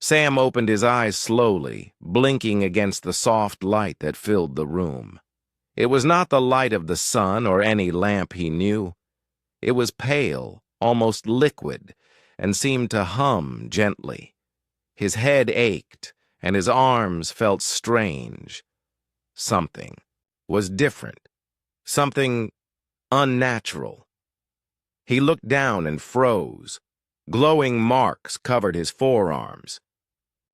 Sam opened his eyes slowly, blinking against the soft light that filled the room. It was not the light of the sun or any lamp he knew. It was pale, almost liquid, and seemed to hum gently. His head ached, and his arms felt strange. Something was different. Something unnatural. He looked down and froze. Glowing marks covered his forearms.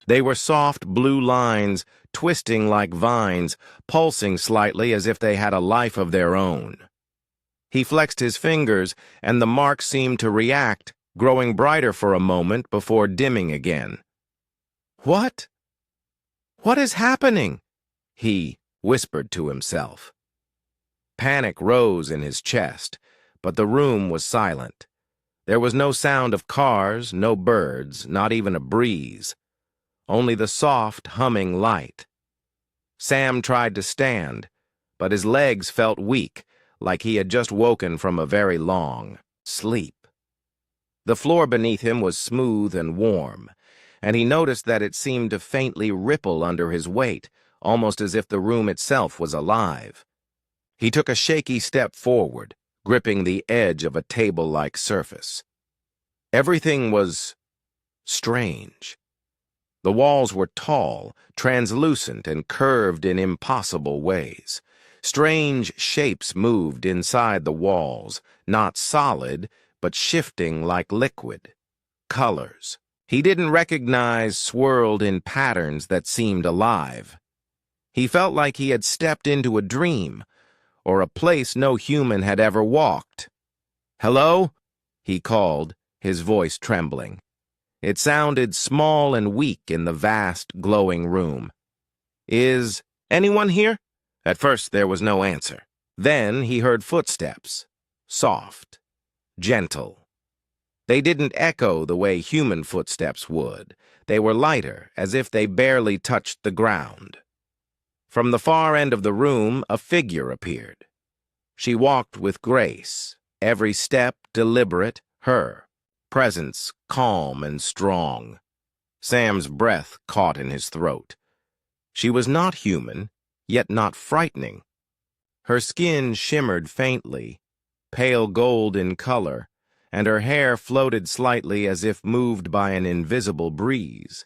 They were soft blue lines, twisting like vines, pulsing slightly as if they had a life of their own. He flexed his fingers, and the marks seemed to react, growing brighter for a moment before dimming again. "What? What is happening?" he whispered to himself. Panic rose in his chest, but the room was silent. There was no sound of cars, no birds, not even a breeze. Only the soft, humming light. Sam tried to stand, but his legs felt weak, like he had just woken from a very long sleep. The floor beneath him was smooth and warm, and he noticed that it seemed to faintly ripple under his weight, almost as if the room itself was alive. He took a shaky step forward, gripping the edge of a table-like surface. Everything was strange. The walls were tall, translucent, and curved in impossible ways. Strange shapes moved inside the walls, not solid, but shifting like liquid. Colors he didn't recognize swirled in patterns that seemed alive. He felt like he had stepped into a dream, or a place no human had ever walked. "Hello?" he called, his voice trembling. It sounded small and weak in the vast, glowing room. "Is anyone here?" At first there was no answer. Then he heard footsteps, soft, gentle. They didn't echo the way human footsteps would. They were lighter, as if they barely touched the ground. From the far end of the room, a figure appeared. She walked with grace, every step deliberate, her presence calm and strong. Sam's breath caught in his throat. She was not human, yet not frightening. Her skin shimmered faintly, pale gold in color, and her hair floated slightly as if moved by an invisible breeze.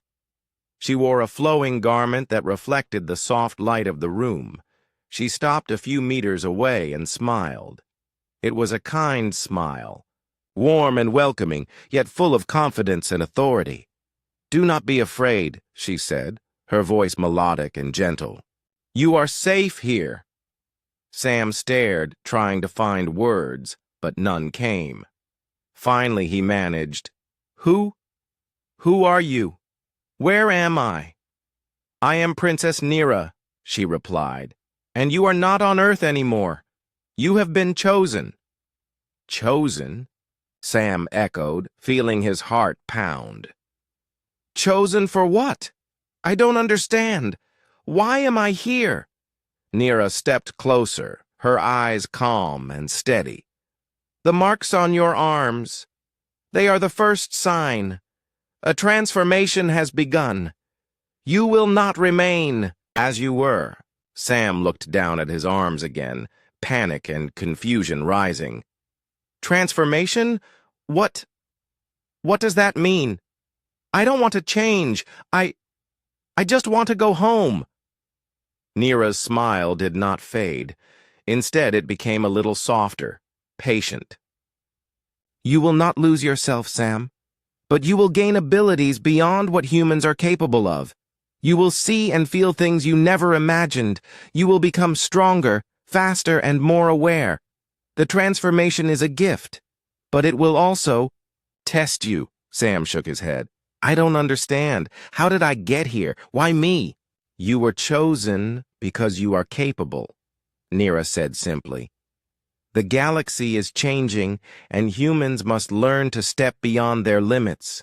She wore a flowing garment that reflected the soft light of the room. She stopped a few meters away and smiled. It was a kind smile, warm and welcoming, yet full of confidence and authority. "Do not be afraid," she said, her voice melodic and gentle. "You are safe here." Sam stared, trying to find words, but none came. Finally he managed, Who are you? Where am I?" "I am Princess Nira," she replied, "and you are not on Earth anymore. You have been chosen." "Chosen?" Sam echoed, feeling his heart pound. "Chosen for what? I don't understand. Why am I here?" Nira stepped closer, her eyes calm and steady. "The marks on your arms. They are the first sign. A transformation has begun. You will not remain as you were." Sam looked down at his arms again, panic and confusion rising. "Transformation? What does that mean? I don't want to change. I just want to go home." Nira's smile did not fade. Instead, it became a little softer, patient. "You will not lose yourself, Sam, but you will gain abilities beyond what humans are capable of. You will see and feel things you never imagined. You will become stronger, faster, and more aware. The transformation is a gift, but it will also test you." Sam shook his head. "I don't understand. How did I get here? Why me?" "You were chosen because you are capable," Nira said simply. "The galaxy is changing, and humans must learn to step beyond their limits.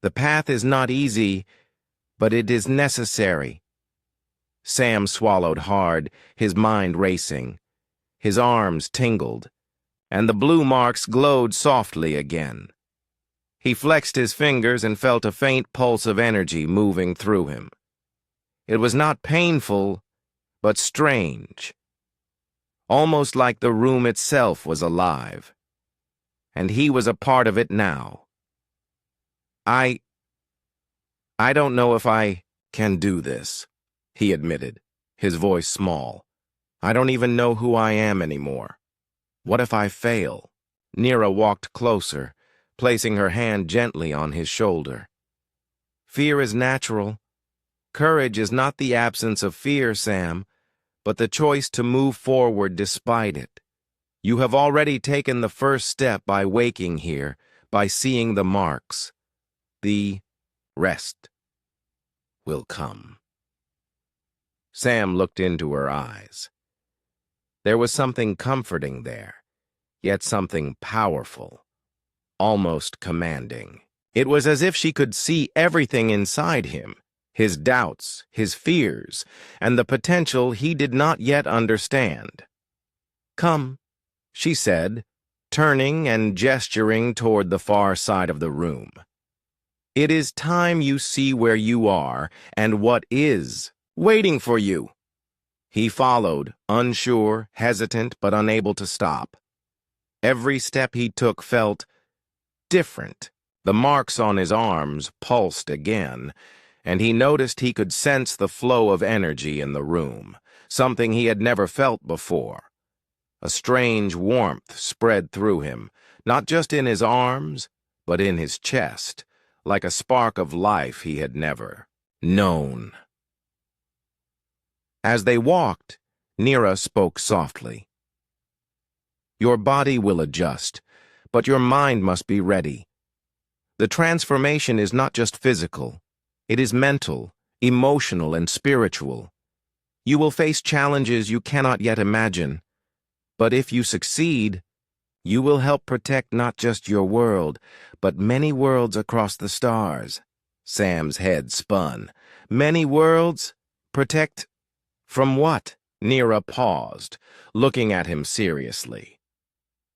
The path is not easy, but it is necessary." Sam swallowed hard, his mind racing. His arms tingled, and the blue marks glowed softly again. He flexed his fingers and felt a faint pulse of energy moving through him. It was not painful, but strange. Almost like the room itself was alive. And he was a part of it now. I don't know if I can do this, he admitted, his voice small. I don't even know who I am anymore. What if I fail? Nira walked closer, placing her hand gently on his shoulder. Fear is natural. Courage is not the absence of fear, Sam, but the choice to move forward despite it. You have already taken the first step by waking here, by seeing the marks. The rest will come. Sam looked into her eyes. There was something comforting there, yet something powerful, almost commanding. It was as if she could see everything inside him, his doubts, his fears, and the potential he did not yet understand. Come, she said, turning and gesturing toward the far side of the room. It is time you see where you are and what is waiting for you. He followed, unsure, hesitant, but unable to stop. Every step he took felt different. The marks on his arms pulsed again, and he noticed he could sense the flow of energy in the room, something he had never felt before. A strange warmth spread through him, not just in his arms, but in his chest, like a spark of life he had never known. As they walked, Nira spoke softly. Your body will adjust, but your mind must be ready. The transformation is not just physical. It is mental, emotional, and spiritual. You will face challenges you cannot yet imagine, but if you succeed, you will help protect not just your world, but many worlds across the stars. Sam's head spun. Many worlds? Protect from what? Nira paused, looking at him seriously.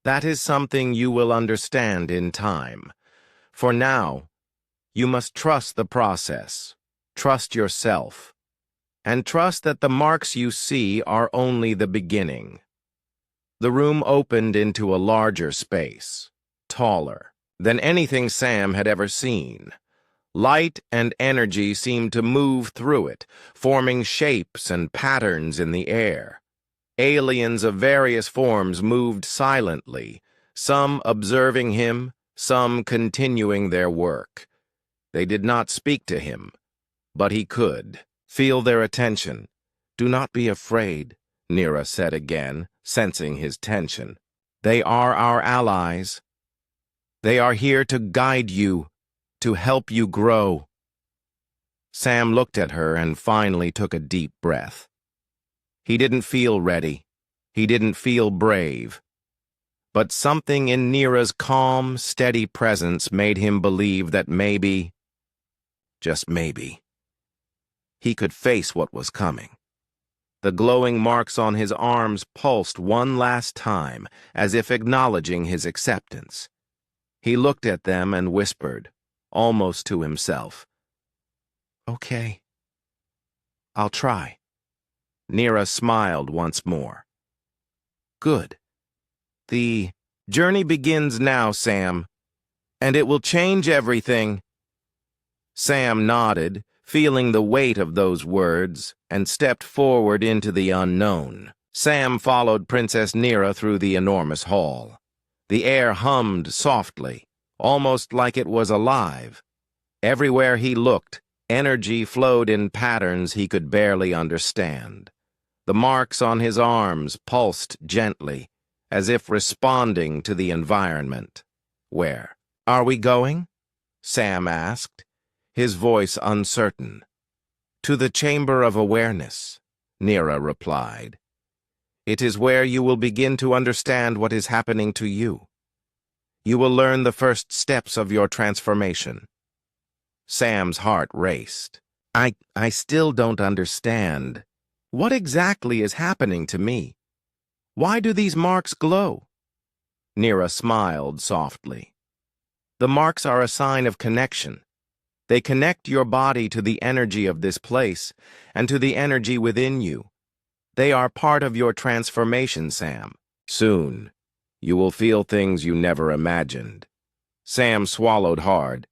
That is something you will understand in time. For now, you must trust the process, trust yourself, and trust that the marks you see are only the beginning. The room opened into a larger space, taller than anything Sam had ever seen. Light and energy seemed to move through it, forming shapes and patterns in the air. Aliens of various forms moved silently, some observing him, some continuing their work. They did not speak to him, but he could feel their attention. Do not be afraid, Nira said again, sensing his tension. They are our allies. They are here to guide you, to help you grow. Sam looked at her and finally took a deep breath. He didn't feel ready. He didn't feel brave. But something in Nira's calm, steady presence made him believe that maybe, just maybe, he could face what was coming. The glowing marks on his arms pulsed one last time, as if acknowledging his acceptance. He looked at them and whispered, almost to himself, Okay, I'll try. Nira smiled once more. Good. The journey begins now, Sam, and it will change everything. Sam nodded, feeling the weight of those words, and stepped forward into the unknown. Sam followed Princess Nira through the enormous hall. The air hummed softly, almost like it was alive. Everywhere he looked, energy flowed in patterns he could barely understand. The marks on his arms pulsed gently, as if responding to the environment. Where are we going? Sam asked, his voice uncertain. To the Chamber of Awareness, Nira replied. It is where you will begin to understand what is happening to you. You will learn the first steps of your transformation. Sam's heart raced. I still don't understand. What exactly is happening to me? Why do these marks glow? Nira smiled softly. The marks are a sign of connection. They connect your body to the energy of this place and to the energy within you. They are part of your transformation, Sam. Soon, you will feel things you never imagined. Sam swallowed hard,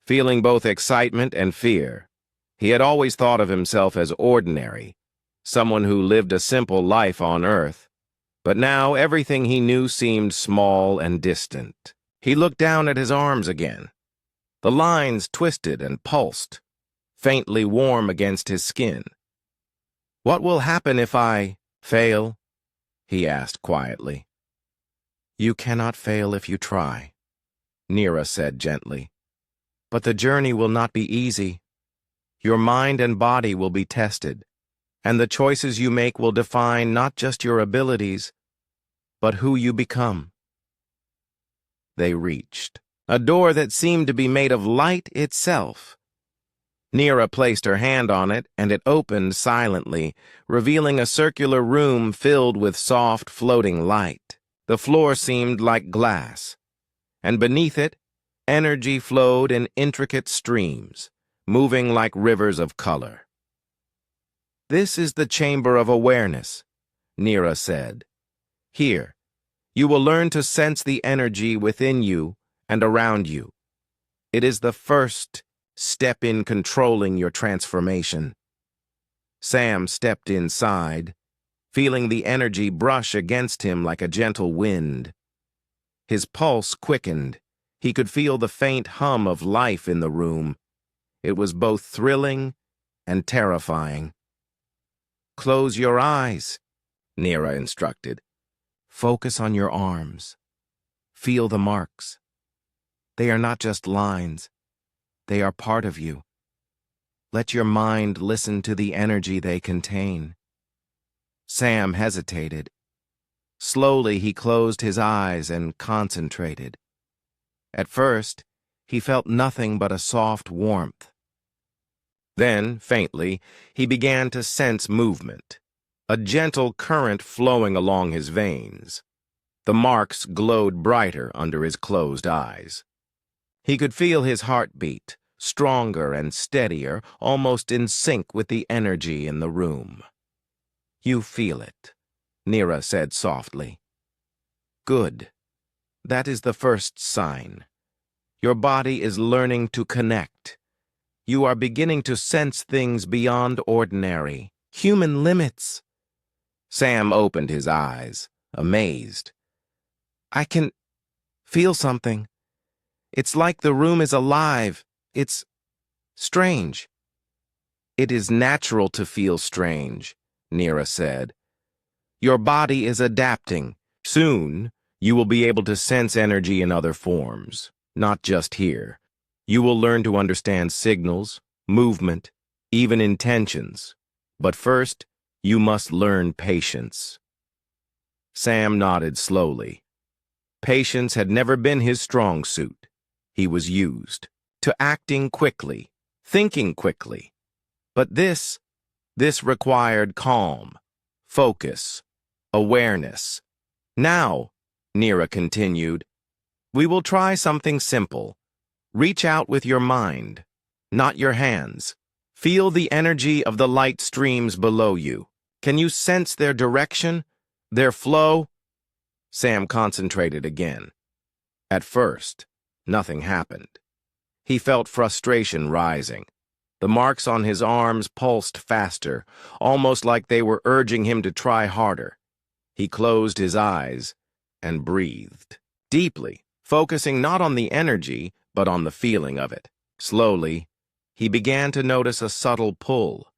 feeling both excitement and fear. He had always thought of himself as ordinary, someone who lived a simple life on Earth. But now everything he knew seemed small and distant. He looked down at his arms again. The lines twisted and pulsed, faintly warm against his skin. "What will happen if I fail?" he asked quietly. "You cannot fail if you try," Neera said gently. "But the journey will not be easy. Your mind and body will be tested, and the choices you make will define not just your abilities, but who you become." They reached a door that seemed to be made of light itself. Neera placed her hand on it, and it opened silently, revealing a circular room filled with soft, floating light. The floor seemed like glass, and beneath it, energy flowed in intricate streams, moving like rivers of color. "This is the Chamber of Awareness," Neera said. "Here, you will learn to sense the energy within you and around you. It is the first step in controlling your transformation." Sam stepped inside, feeling the energy brush against him like a gentle wind. His pulse quickened. He could feel the faint hum of life in the room. It was both thrilling and terrifying. "Close your eyes," Neera instructed. "Focus on your arms. Feel the marks. They are not just lines. They are part of you. Let your mind listen to the energy they contain." Sam hesitated. Slowly, he closed his eyes and concentrated. At first, he felt nothing but a soft warmth. Then, faintly, he began to sense movement, a gentle current flowing along his veins. The marks glowed brighter under his closed eyes. He could feel his heartbeat, stronger and steadier, almost in sync with the energy in the room. "You feel it," Neera said softly. "Good. That is the first sign. Your body is learning to connect. You are beginning to sense things beyond ordinary, human limits." Sam opened his eyes, amazed. "I can feel something. It's like the room is alive. It's strange." "It is natural to feel strange," Neera said. "Your body is adapting. Soon, you will be able to sense energy in other forms, not just here. You will learn to understand signals, movement, even intentions. But first, you must learn patience." Sam nodded slowly. Patience had never been his strong suit. He was used to acting quickly, thinking quickly. But this required calm, focus, awareness. "Now," Neera continued, "we will try something simple. Reach out with your mind, not your hands. Feel the energy of the light streams below you. Can you sense their direction, their flow?" Sam concentrated again. At first, nothing happened. He felt frustration rising. The marks on his arms pulsed faster, almost like they were urging him to try harder. He closed his eyes and breathed deeply, focusing not on the energy, but on the feeling of it. Slowly, he began to notice a subtle pull,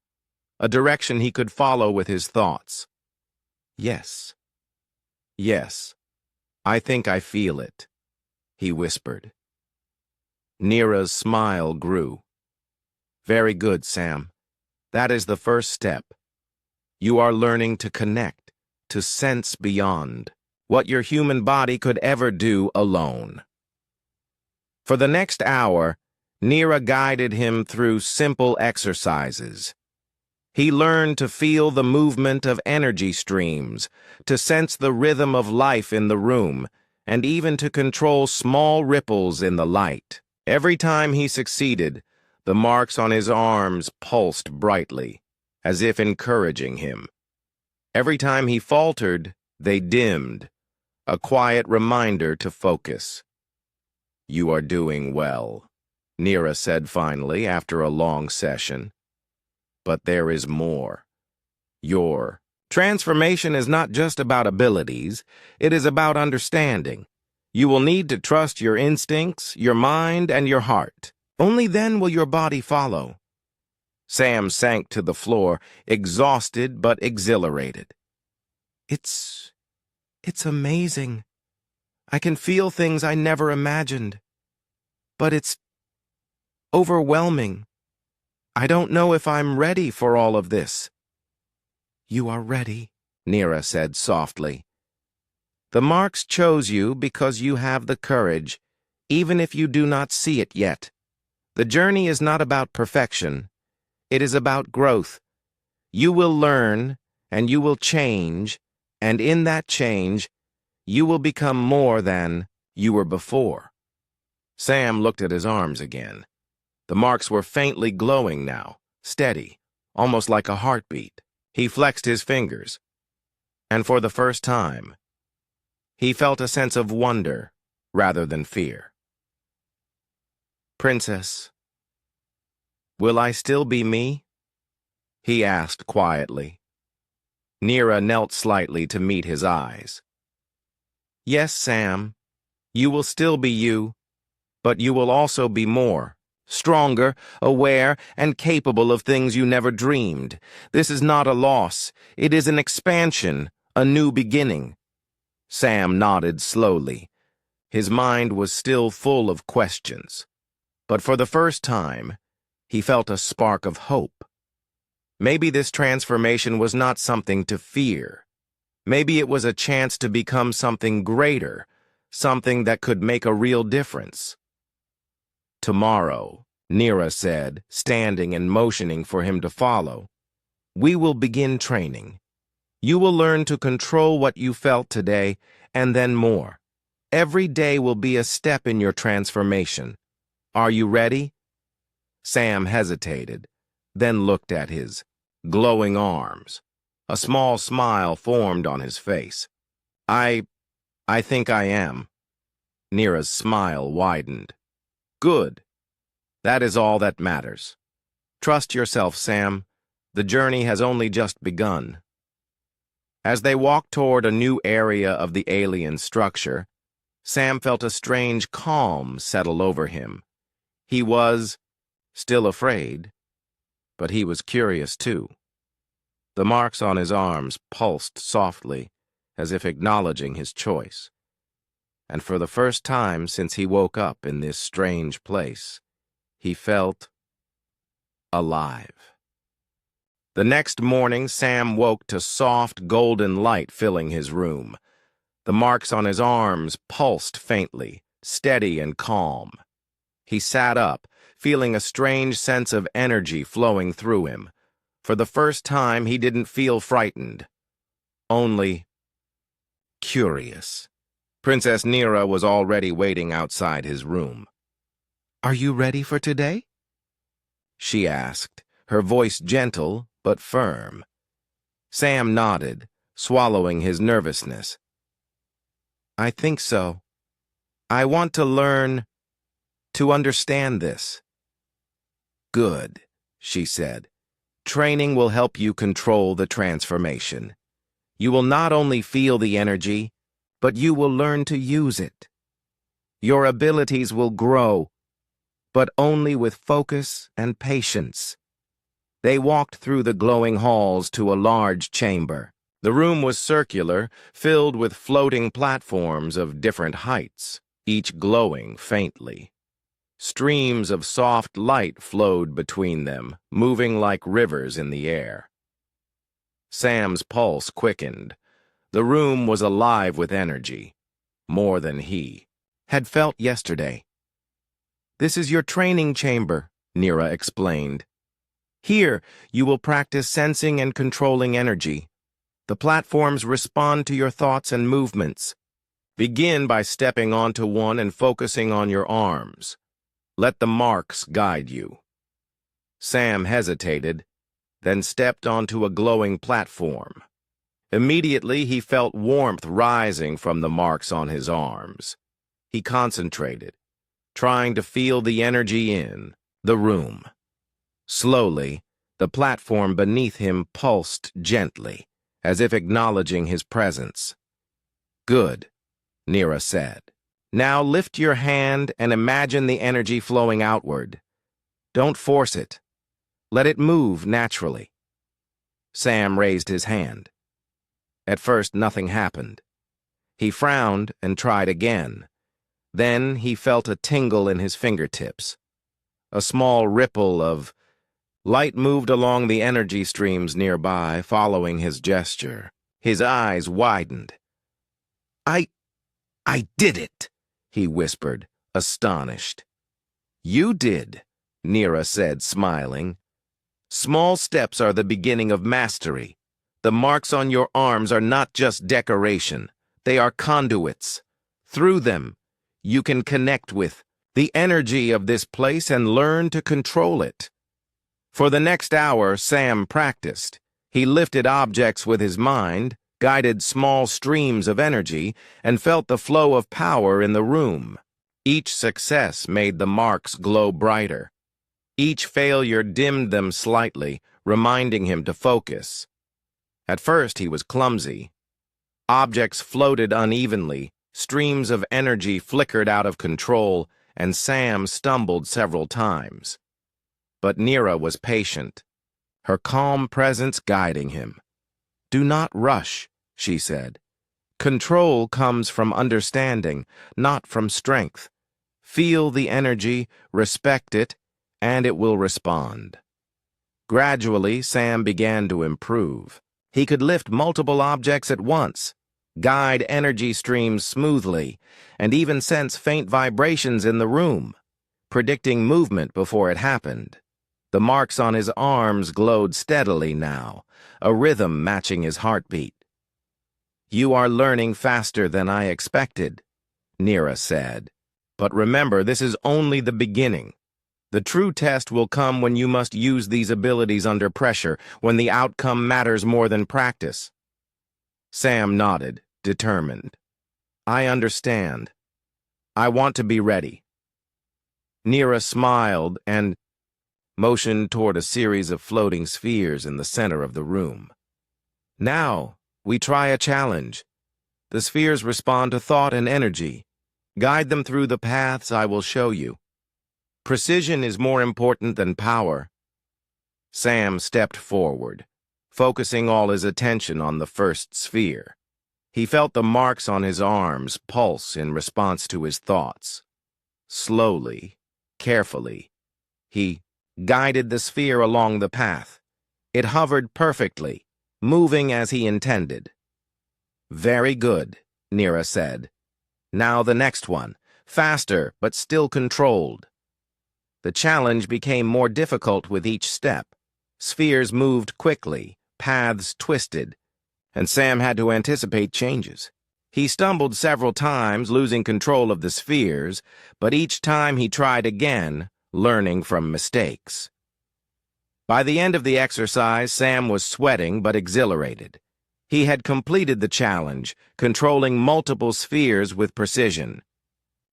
a direction he could follow with his thoughts. "Yes, yes, I think I feel it," he whispered. Neera's smile grew. "Very good, Sam. That is the first step. You are learning to connect, to sense beyond what your human body could ever do alone." For the next hour, Neera guided him through simple exercises. He learned to feel the movement of energy streams, to sense the rhythm of life in the room, and even to control small ripples in the light. Every time he succeeded, the marks on his arms pulsed brightly, as if encouraging him. Every time he faltered, they dimmed, a quiet reminder to focus. "You are doing well," Nira said finally after a long session. "But there is more. Your transformation is not just about abilities, it is about understanding. You will need to trust your instincts, your mind, and your heart. Only then will your body follow." Sam sank to the floor, exhausted but exhilarated. It's amazing. I can feel things I never imagined. But it's overwhelming. I don't know if I'm ready for all of this." "You are ready," Nira said softly. "The marks chose you because you have the courage, even if you do not see it yet. The journey is not about perfection. It is about growth. You will learn, and you will change, and in that change, you will become more than you were before." Sam looked at his arms again. The marks were faintly glowing now, steady, almost like a heartbeat. He flexed his fingers, and for the first time, he felt a sense of wonder rather than fear. "Princess, will I still be me?" he asked quietly. Nira knelt slightly to meet his eyes. "Yes, Sam, you will still be you, but you will also be more. Stronger, aware, and capable of things you never dreamed. This is not a loss. It is an expansion, a new beginning." Sam nodded slowly. His mind was still full of questions. But for the first time, he felt a spark of hope. Maybe this transformation was not something to fear. Maybe it was a chance to become something greater, something that could make a real difference. "Tomorrow," Nira said, standing and motioning for him to follow, "we will begin training. You will learn to control what you felt today, and then more. Every day will be a step in your transformation. Are you ready?" Sam hesitated, then looked at his glowing arms. A small smile formed on his face. I think I am." Nira's smile widened. "Good. That is all that matters. Trust yourself, Sam. The journey has only just begun." As they walked toward a new area of the alien structure, Sam felt a strange calm settle over him. He was still afraid, but he was curious too. The marks on his arms pulsed softly, as if acknowledging his choice. And for the first time since he woke up in this strange place, he felt alive. The next morning, Sam woke to soft, golden light filling his room. The marks on his arms pulsed faintly, steady and calm. He sat up, feeling a strange sense of energy flowing through him. For the first time, he didn't feel frightened, only curious. Princess Nira was already waiting outside his room. "Are you ready for today?" she asked, her voice gentle but firm. Sam nodded, swallowing his nervousness. "I think so. I want to learn to understand this." "Good," she said. "Training will help you control the transformation. You will not only feel the energy, but you will learn to use it. Your abilities will grow, but only with focus and patience." They walked through the glowing halls to a large chamber. The room was circular, filled with floating platforms of different heights, each glowing faintly. Streams of soft light flowed between them, moving like rivers in the air. Sam's pulse quickened. The room was alive with energy, more than he had felt yesterday. "This is your training chamber," Nira explained. "Here, you will practice sensing and controlling energy. The platforms respond to your thoughts and movements. Begin by stepping onto one and focusing on your arms. Let the marks guide you. Sam hesitated, then stepped onto a glowing platform. Immediately, he felt warmth rising from the marks on his arms. He concentrated, trying to feel the energy in the room. Slowly, the platform beneath him pulsed gently, as if acknowledging his presence. "Good," Nira said. "Now lift your hand and imagine the energy flowing outward. Don't force it. Let it move naturally." Sam raised his hand. At first, nothing happened. He frowned and tried again. Then he felt a tingle in his fingertips. A small ripple of light moved along the energy streams nearby, following his gesture. His eyes widened. I did it," he whispered, astonished. "You did," Nira said, smiling. "Small steps are the beginning of mastery. The marks on your arms are not just decoration. They are conduits. Through them, you can connect with the energy of this place and learn to control it." For the next hour, Sam practiced. He lifted objects with his mind, guided small streams of energy, and felt the flow of power in the room. Each success made the marks glow brighter. Each failure dimmed them slightly, reminding him to focus. At first, he was clumsy. Objects floated unevenly, streams of energy flickered out of control, and Sam stumbled several times. But Nira was patient, her calm presence guiding him. "Do not rush," she said. "Control comes from understanding, not from strength. Feel the energy, respect it, and it will respond." Gradually, Sam began to improve. He could lift multiple objects at once, guide energy streams smoothly, and even sense faint vibrations in the room, predicting movement before it happened. The marks on his arms glowed steadily now, a rhythm matching his heartbeat. "You are learning faster than I expected," Nira said. "But remember, this is only the beginning. The true test will come when you must use these abilities under pressure, when the outcome matters more than practice." Sam nodded, determined. "I understand. I want to be ready." Nira smiled and motioned toward a series of floating spheres in the center of the room. "Now, we try a challenge. The spheres respond to thought and energy. Guide them through the paths I will show you. Precision is more important than power." Sam stepped forward, focusing all his attention on the first sphere. He felt the marks on his arms pulse in response to his thoughts. Slowly, carefully, he guided the sphere along the path. It hovered perfectly, moving as he intended. "Very good," Nira said. "Now the next one, faster but still controlled." The challenge became more difficult with each step. Spheres moved quickly, paths twisted, and Sam had to anticipate changes. He stumbled several times, losing control of the spheres, but each time he tried again, learning from mistakes. By the end of the exercise, Sam was sweating but exhilarated. He had completed the challenge, controlling multiple spheres with precision.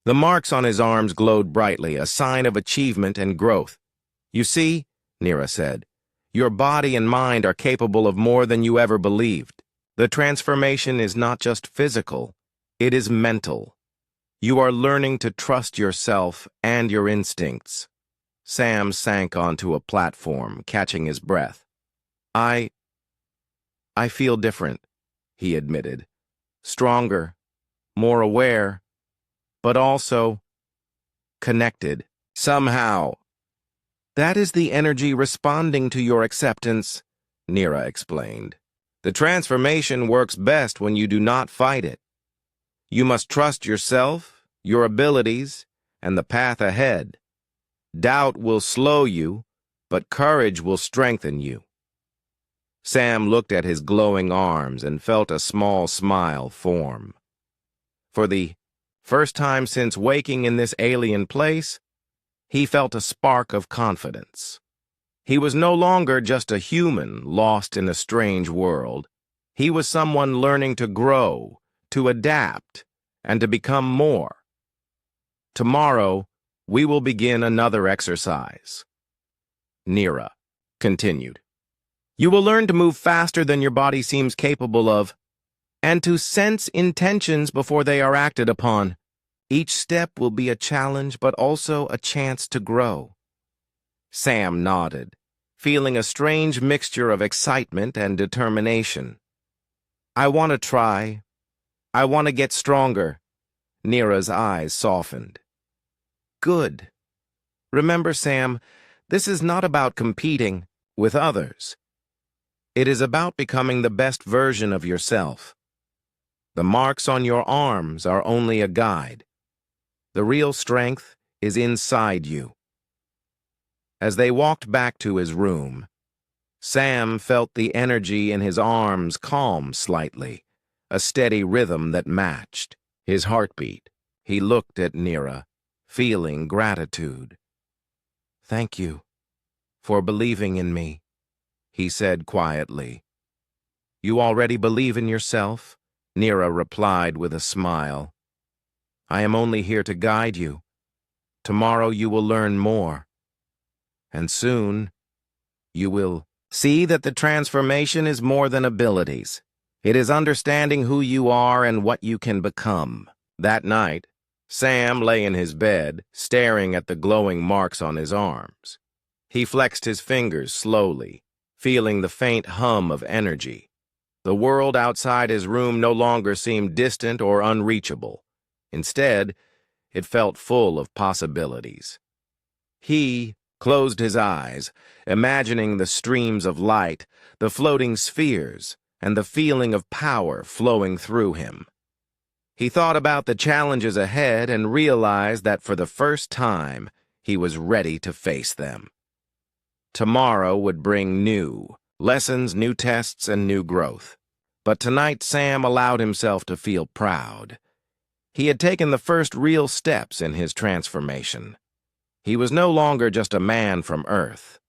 The marks on his arms glowed brightly, a sign of achievement and growth. "You see," Nira said, "your body and mind are capable of more than you ever believed. The transformation is not just physical, it is mental. You are learning to trust yourself and your instincts." Sam sank onto a platform, catching his breath. I feel different," he admitted. "Stronger, more aware, but also connected, somehow." "That is the energy responding to your acceptance," Nira explained. "The transformation works best when you do not fight it. You must trust yourself, your abilities, and the path ahead. Doubt will slow you, but courage will strengthen you." Sam looked at his glowing arms and felt a small smile form. For the first time since waking in this alien place, he felt a spark of confidence. He was no longer just a human lost in a strange world. He was someone learning to grow, to adapt, and to become more. Tomorrow, we will begin another exercise. Nira continued. You will learn to move faster than your body seems capable of, and to sense intentions before they are acted upon. Each step will be a challenge, but also a chance to grow. Sam nodded, feeling a strange mixture of excitement and determination. I want to try. I want to get stronger. Nira's eyes softened. Good. Remember, Sam, this is not about competing with others. It is about becoming the best version of yourself. The marks on your arms are only a guide. The real strength is inside you. As they walked back to his room, Sam felt the energy in his arms calm slightly, a steady rhythm that matched his heartbeat. He looked at Nira, feeling gratitude. Thank you for believing in me, he said quietly. You already believe in yourself? Nira replied with a smile. I am only here to guide you. Tomorrow you will learn more. And soon, you will see that the transformation is more than abilities. It is understanding who you are and what you can become. That night, Sam lay in his bed, staring at the glowing marks on his arms. He flexed his fingers slowly, feeling the faint hum of energy. The world outside his room no longer seemed distant or unreachable. Instead, it felt full of possibilities. He closed his eyes, imagining the streams of light, the floating spheres, and the feeling of power flowing through him. He thought about the challenges ahead and realized that for the first time, he was ready to face them. Tomorrow would bring new lessons, new tests, and new growth. But tonight, Sam allowed himself to feel proud. He had taken the first real steps in his transformation. He was no longer just a man from Earth.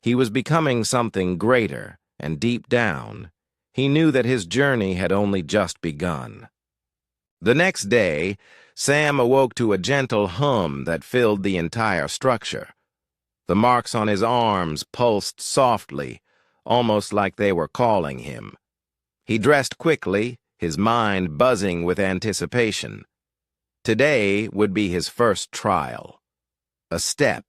He was becoming something greater, and deep down, he knew that his journey had only just begun. The next day, Sam awoke to a gentle hum that filled the entire structure. The marks on his arms pulsed softly, almost like they were calling him. He dressed quickly, his mind buzzing with anticipation. Today would be his first trial. A step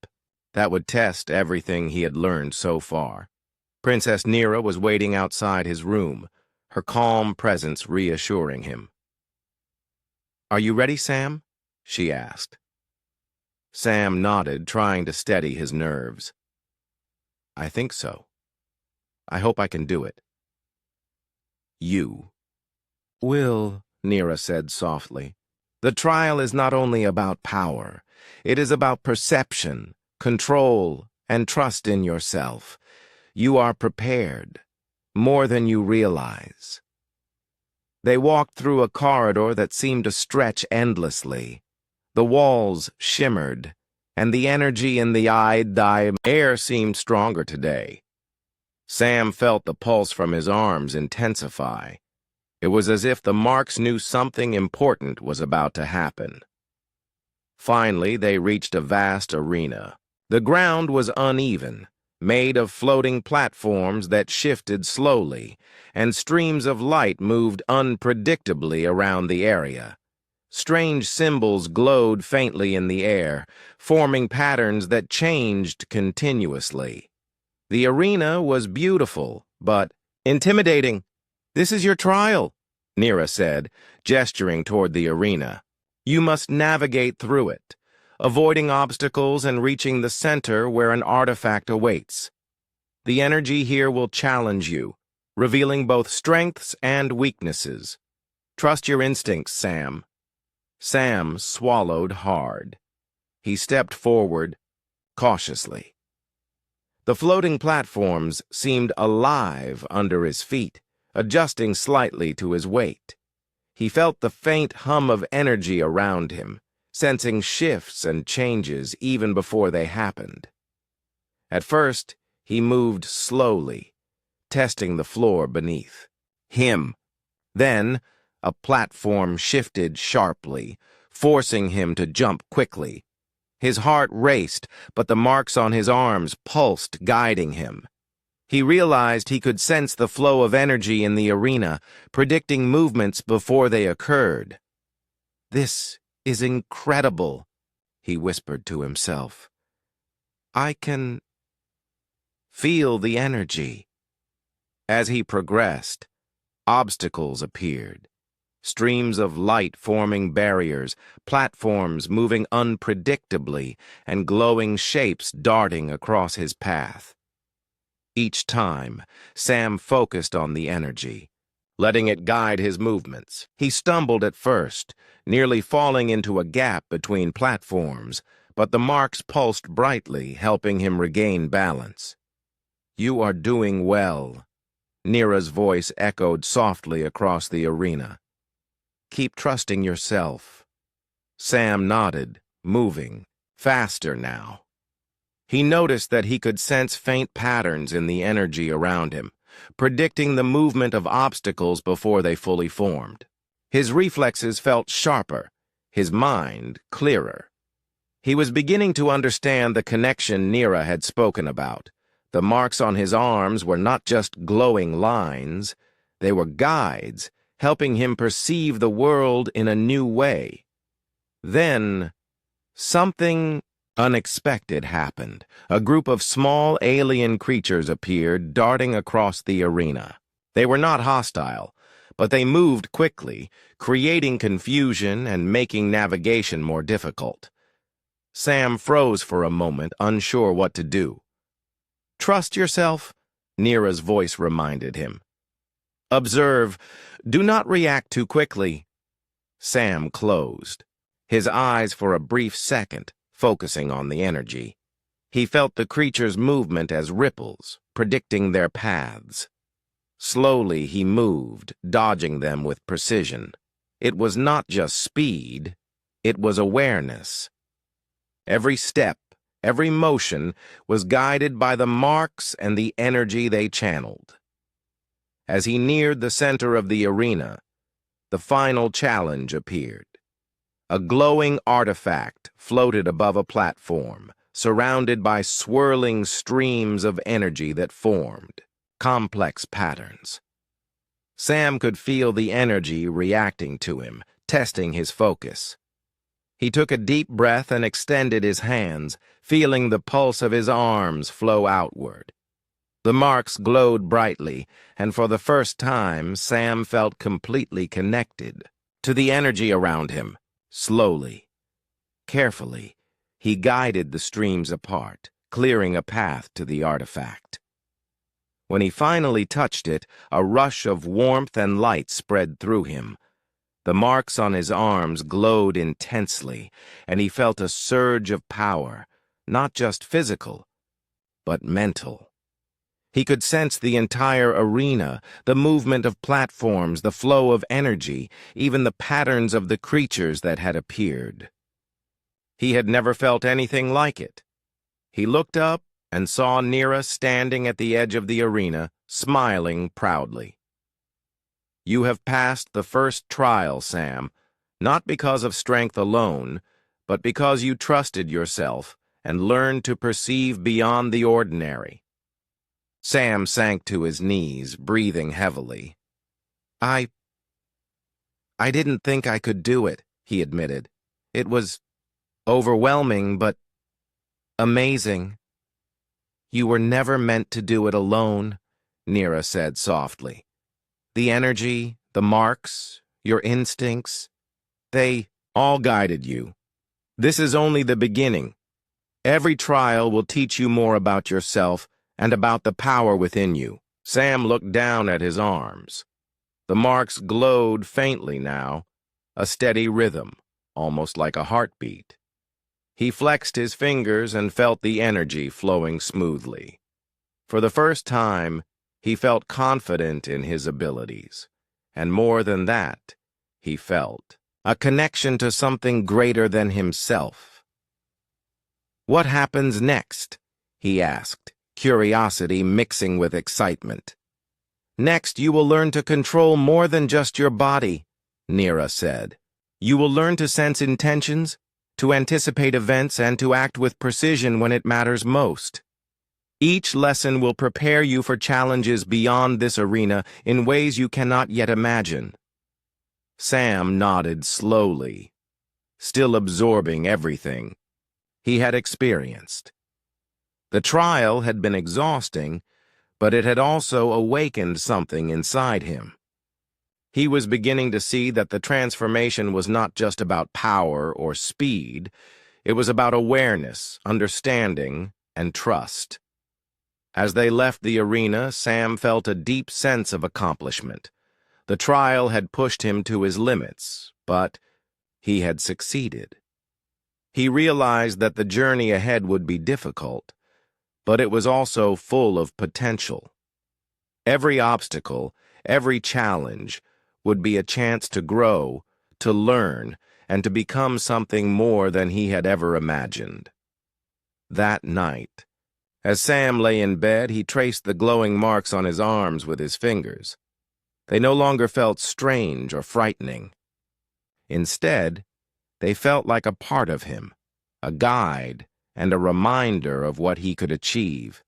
that would test everything he had learned so far. Princess Nira was waiting outside his room, her calm presence reassuring him. Are you ready, Sam? She asked. Sam nodded, trying to steady his nerves. I think so. I hope I can do it. You will, Nira said softly. The trial is not only about power. It is about perception, control, and trust in yourself. You are prepared, more than you realize. They walked through a corridor that seemed to stretch endlessly. The walls shimmered, and the energy in the air seemed stronger today. Sam felt the pulse from his arms intensify. It was as if the marks knew something important was about to happen. Finally, they reached a vast arena. The ground was uneven, made of floating platforms that shifted slowly, and streams of light moved unpredictably around the area. Strange symbols glowed faintly in the air, forming patterns that changed continuously. The arena was beautiful, but intimidating. This is your trial, Nira said, gesturing toward the arena. You must navigate through it, avoiding obstacles and reaching the center where an artifact awaits. The energy here will challenge you, revealing both strengths and weaknesses. Trust your instincts, Sam. Sam swallowed hard. He stepped forward, cautiously. The floating platforms seemed alive under his feet, adjusting slightly to his weight. He felt the faint hum of energy around him, sensing shifts and changes even before they happened. At first, he moved slowly, testing the floor beneath him. Then, a platform shifted sharply, forcing him to jump quickly. His heart raced, but the marks on his arms pulsed, guiding him. He realized he could sense the flow of energy in the arena, predicting movements before they occurred. "This is incredible," he whispered to himself. "I can feel the energy." As he progressed, obstacles appeared. Streams of light forming barriers, platforms moving unpredictably, and glowing shapes darting across his path. Each time, Sam focused on the energy, letting it guide his movements. He stumbled at first, nearly falling into a gap between platforms, but the marks pulsed brightly, helping him regain balance. "You are doing well," Nira's voice echoed softly across the arena. "Keep trusting yourself." Sam nodded, moving, faster now. He noticed that he could sense faint patterns in the energy around him, predicting the movement of obstacles before they fully formed. His reflexes felt sharper, his mind clearer. He was beginning to understand the connection Nira had spoken about. The marks on his arms were not just glowing lines, they were guides, helping him perceive the world in a new way. Then, something unexpected happened. A group of small alien creatures appeared, darting across the arena. They were not hostile, but they moved quickly, creating confusion and making navigation more difficult. Sam froze for a moment, unsure what to do. "Trust yourself," Nira's voice reminded him. "Observe. Do not react too quickly." Sam closed, his eyes for a brief second focusing on the energy. He felt the creature's movement as ripples, predicting their paths. Slowly he moved, dodging them with precision. It was not just speed, it was awareness. Every step, every motion was guided by the marks and the energy they channeled. As he neared the center of the arena, the final challenge appeared. A glowing artifact floated above a platform, surrounded by swirling streams of energy that formed complex patterns. Sam could feel the energy reacting to him, testing his focus. He took a deep breath and extended his hands, feeling the pulse of his arms flow outward. The marks glowed brightly, and for the first time, Sam felt completely connected to the energy around him. Slowly, carefully, he guided the streams apart, clearing a path to the artifact. When he finally touched it, a rush of warmth and light spread through him. The marks on his arms glowed intensely, and he felt a surge of power, not just physical, but mental. He could sense the entire arena, the movement of platforms, the flow of energy, even the patterns of the creatures that had appeared. He had never felt anything like it. He looked up and saw Nira standing at the edge of the arena, smiling proudly. "You have passed the first trial, Sam, not because of strength alone, but because you trusted yourself and learned to perceive beyond the ordinary." Sam sank to his knees, breathing heavily. I didn't think I could do it," he admitted. "It was overwhelming, but amazing." "You were never meant to do it alone," Nira said softly. "The energy, the marks, your instincts, they all guided you. This is only the beginning. Every trial will teach you more about yourself and about the power within you." Sam looked down at his arms. The marks glowed faintly now, a steady rhythm, almost like a heartbeat. He flexed his fingers and felt the energy flowing smoothly. For the first time, he felt confident in his abilities, and more than that, he felt. A connection to something greater than himself. "What happens next?" he asked, curiosity mixing with excitement. "Next, you will learn to control more than just your body," Nira said. "You will learn to sense intentions, to anticipate events, and to act with precision when it matters most. Each lesson will prepare you for challenges beyond this arena in ways you cannot yet imagine." Sam nodded slowly, still absorbing everything he had experienced. The trial had been exhausting, but it had also awakened something inside him. He was beginning to see that the transformation was not just about power or speed. It was about awareness, understanding, and trust. As they left the arena, Sam felt a deep sense of accomplishment. The trial had pushed him to his limits, but he had succeeded. He realized that the journey ahead would be difficult, but it was also full of potential. Every obstacle, every challenge, would be a chance to grow, to learn, and to become something more than he had ever imagined. That night, as Sam lay in bed, he traced the glowing marks on his arms with his fingers. They no longer felt strange or frightening. Instead, they felt like a part of him, a guide and a reminder of what he could achieve.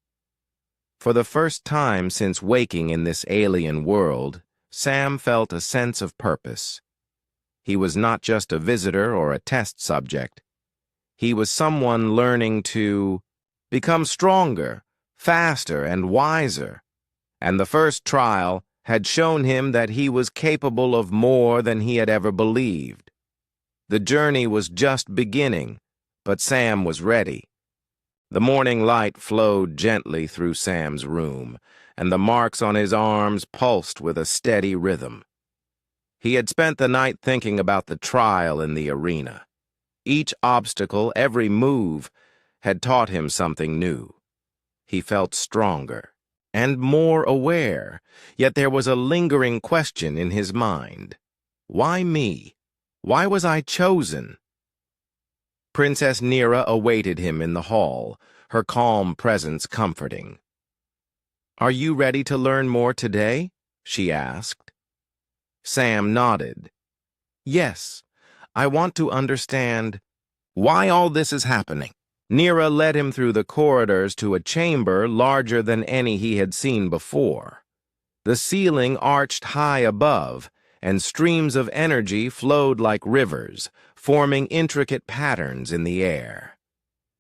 For the first time since waking in this alien world, Sam felt a sense of purpose. He was not just a visitor or a test subject. He was someone learning to become stronger, faster, and wiser. And the first trial had shown him that he was capable of more than he had ever believed. The journey was just beginning, but Sam was ready. The morning light flowed gently through Sam's room, and the marks on his arms pulsed with a steady rhythm. He had spent the night thinking about the trial in the arena. Each obstacle, every move, had taught him something new. He felt stronger and more aware, yet there was a lingering question in his mind. Why me? Why was I chosen? Princess Nira awaited him in the hall, her calm presence comforting. "Are you ready to learn more today?" she asked. Sam nodded. "Yes, I want to understand why all this is happening." Nira led him through the corridors to a chamber larger than any he had seen before. The ceiling arched high above, and streams of energy flowed like rivers, forming intricate patterns in the air.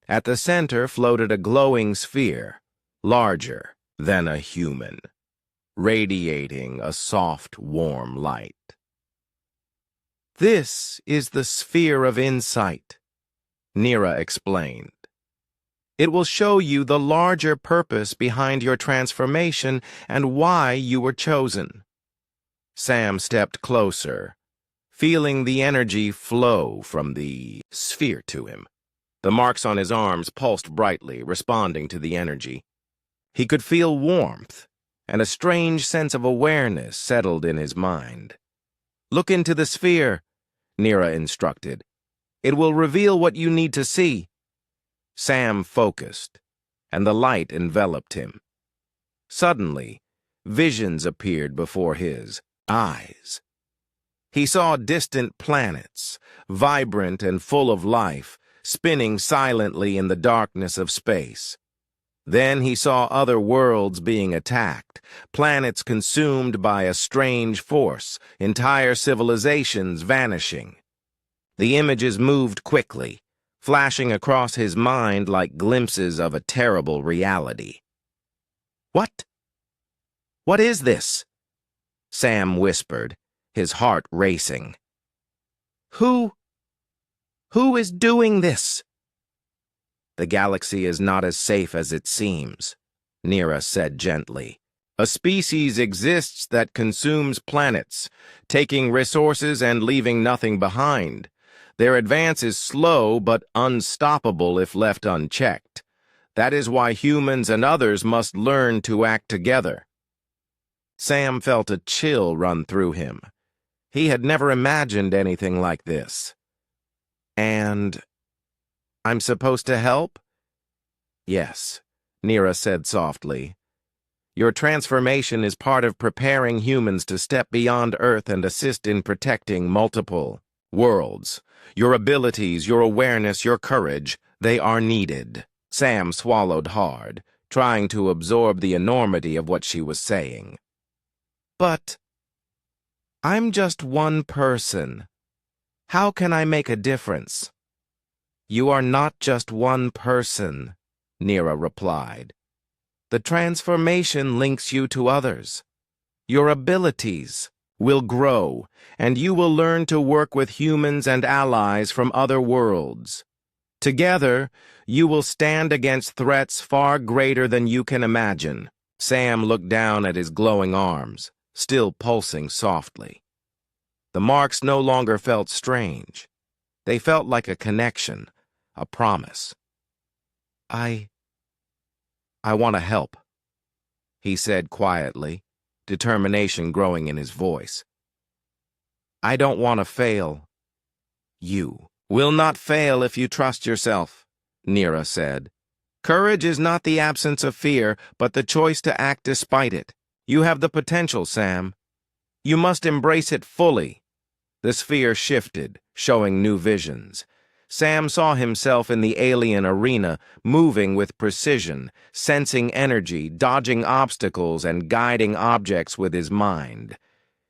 At the center floated a glowing sphere, larger than a human, radiating a soft, warm light. "This is the sphere of insight," Nira explained. "It will show you the larger purpose behind your transformation and why you were chosen." Sam stepped closer, feeling the energy flow from the sphere to him. The marks on his arms pulsed brightly, responding to the energy. He could feel warmth, and a strange sense of awareness settled in his mind. "Look into the sphere," Nira instructed. "It will reveal what you need to see." Sam focused, and the light enveloped him. Suddenly, visions appeared before his eyes. He saw distant planets, vibrant and full of life, spinning silently in the darkness of space. Then he saw other worlds being attacked, planets consumed by a strange force, entire civilizations vanishing. The images moved quickly, flashing across his mind like glimpses of a terrible reality. "What? What is this?" Sam whispered, his heart racing. Who is doing this?" "The galaxy is not as safe as it seems," Nira said gently. "A species exists that consumes planets, taking resources and leaving nothing behind. Their advance is slow but unstoppable if left unchecked. That is why humans and others must learn to act together." Sam felt a chill run through him. He had never imagined anything like this. And I'm supposed to help? Yes, Nira said softly. Your transformation is part of preparing humans to step beyond Earth and assist in protecting multiple worlds. Your abilities, your awareness, your courage, they are needed. Sam swallowed hard, trying to absorb the enormity of what she was saying. But I'm just one person. How can I make a difference? You are not just one person, Nira replied. The transformation links you to others. Your abilities will grow, and you will learn to work with humans and allies from other worlds. Together, you will stand against threats far greater than you can imagine. Sam looked down at his glowing arms, still pulsing softly. The marks no longer felt strange. They felt like a connection, a promise. I want to help, he said quietly, determination growing in his voice. I don't want to fail. You will not fail if you trust yourself, Nira said. Courage is not the absence of fear, but the choice to act despite it. You have the potential, Sam. You must embrace it fully. The sphere shifted, showing new visions. Sam saw himself in the alien arena, moving with precision, sensing energy, dodging obstacles, and guiding objects with his mind.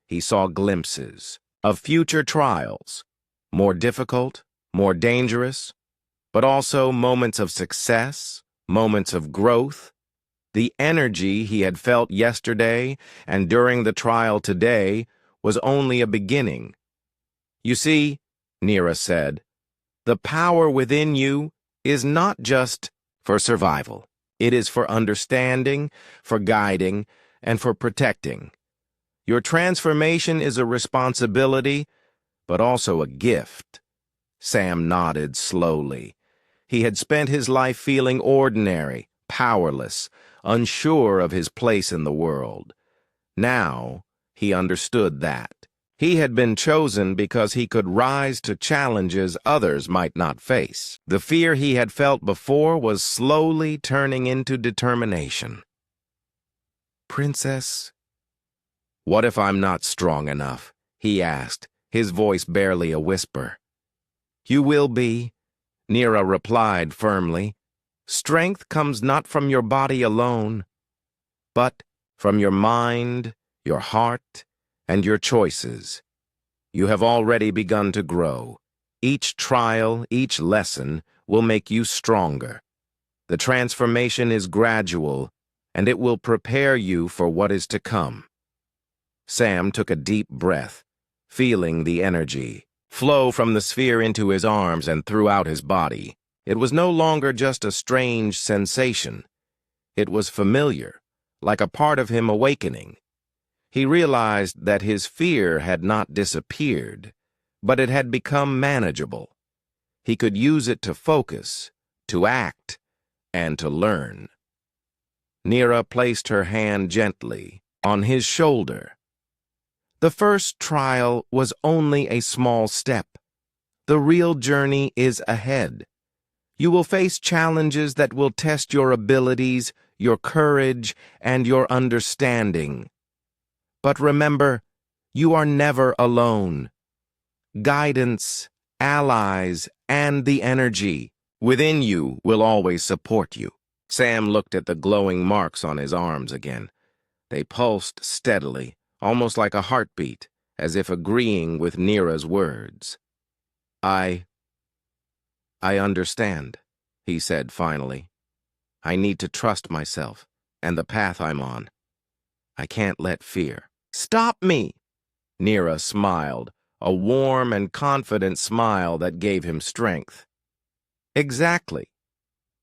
He saw glimpses of future trials, more difficult, more dangerous, but also moments of success, moments of growth. The energy he had felt yesterday and during the trial today was only a beginning. You see, Nira said, the power within you is not just for survival. It is for understanding, for guiding, and for protecting. Your transformation is a responsibility, but also a gift. Sam nodded slowly. He had spent his life feeling ordinary, powerless, unsure of his place in the world. Now, he understood that. He had been chosen because he could rise to challenges others might not face. The fear he had felt before was slowly turning into determination. Princess, what if I'm not strong enough? He asked, his voice barely a whisper. You will be, Nira replied firmly. Strength comes not from your body alone, but from your mind, your heart, and your choices. You have already begun to grow. Each trial, each lesson will make you stronger. The transformation is gradual, and it will prepare you for what is to come. Sam took a deep breath, feeling the energy flow from the sphere into his arms and throughout his body. It was no longer just a strange sensation. It was familiar, like a part of him awakening. He realized that his fear had not disappeared, but it had become manageable. He could use it to focus, to act, and to learn. Nira placed her hand gently on his shoulder. The first trial was only a small step. The real journey is ahead. You will face challenges that will test your abilities, your courage, and your understanding. But remember, you are never alone. Guidance, allies, and the energy within you will always support you. Sam looked at the glowing marks on his arms again. They pulsed steadily, almost like a heartbeat, as if agreeing with Nira's words. I understand, he said finally. I need to trust myself and the path I'm on. I can't let fear stop me. Nira smiled, a warm and confident smile that gave him strength. Exactly.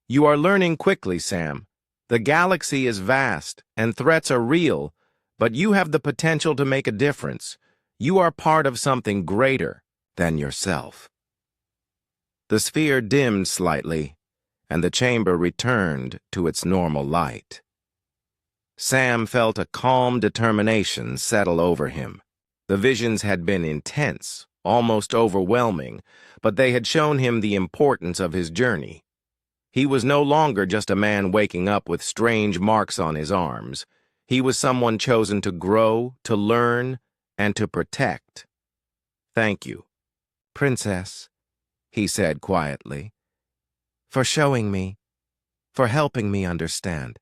You are learning quickly, Sam. The galaxy is vast, and threats are real, but you have the potential to make a difference. You are part of something greater than yourself. The sphere dimmed slightly, and the chamber returned to its normal light. Sam felt a calm determination settle over him. The visions had been intense, almost overwhelming, but they had shown him the importance of his journey. He was no longer just a man waking up with strange marks on his arms. He was someone chosen to grow, to learn, and to protect. "Thank you, Princess," he said quietly, "for showing me, for helping me understand."